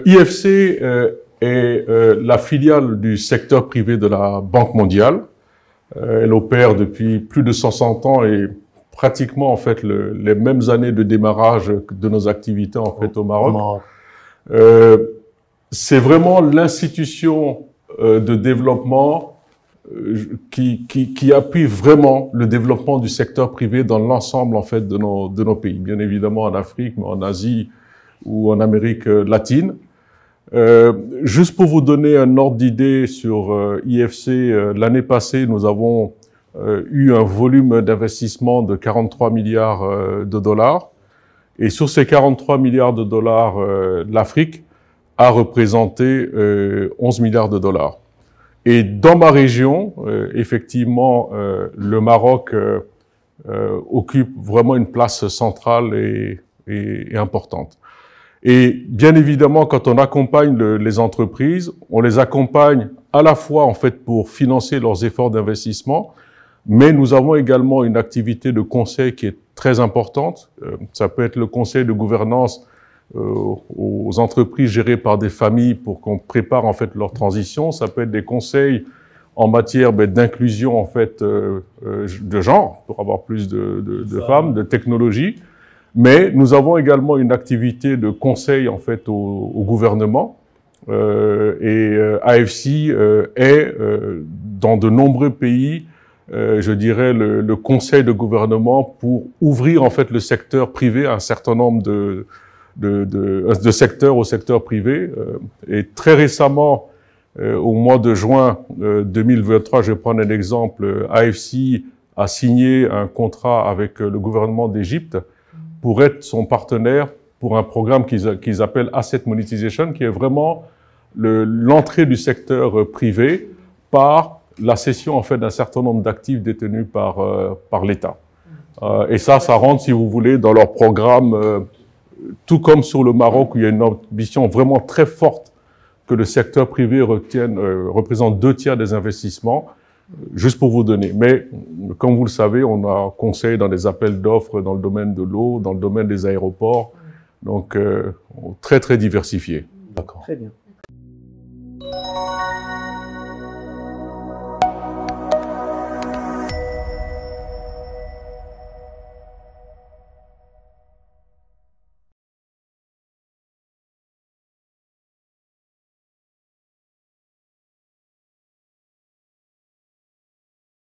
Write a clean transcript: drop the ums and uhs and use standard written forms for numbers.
IFC est la filiale du secteur privé de la Banque mondiale. Elle opère depuis plus de 160 ans et pratiquement en fait les mêmes années de démarrage de nos activités en fait au Maroc. C'est vraiment l'institution de développement qui appuie vraiment le développement du secteur privé dans l'ensemble en fait de nos pays, bien évidemment en Afrique, mais en Asie ou en Amérique latine. Juste pour vous donner un ordre d'idée sur IFC, l'année passée, nous avons eu un volume d'investissement de 43 milliards de dollars. Et sur ces 43 milliards de dollars, l'Afrique a représenté 11 milliards de dollars. Et dans ma région, effectivement, le Maroc occupe vraiment une place centrale et importante. Et bien évidemment, quand on accompagne les entreprises, on les accompagne à la fois en fait pour financer leurs efforts d'investissement, mais nous avons également une activité de conseil qui est très importante. Ça peut être le conseil de gouvernance aux entreprises gérées par des familles pour qu'on prépare en fait leur transition. Ça peut être des conseils en matière d'inclusion en fait de genre pour avoir plus de femmes, de technologie. Mais nous avons également une activité de conseil en fait au gouvernement et AFC est dans de nombreux pays, je dirais le conseil de gouvernement pour ouvrir en fait le secteur privé à un certain nombre de secteurs au secteur privé. Et très récemment, au mois de juin 2023, je vais prendre un exemple, AFC a signé un contrat avec le gouvernement d'Égypte pour être son partenaire pour un programme qu'ils appellent Asset Monetization, qui est vraiment l'entrée du secteur privé par la cession en fait d'un certain nombre d'actifs détenus par l'État. Et ça rentre, si vous voulez, dans leur programme, tout comme sur le Maroc, où il y a une ambition vraiment très forte que le secteur privé représente 2/3 des investissements. Juste pour vous donner. Mais, comme vous le savez, on a conseil dans des appels d'offres dans le domaine de l'eau, dans le domaine des aéroports. Donc, très, très diversifié. D'accord. Très bien.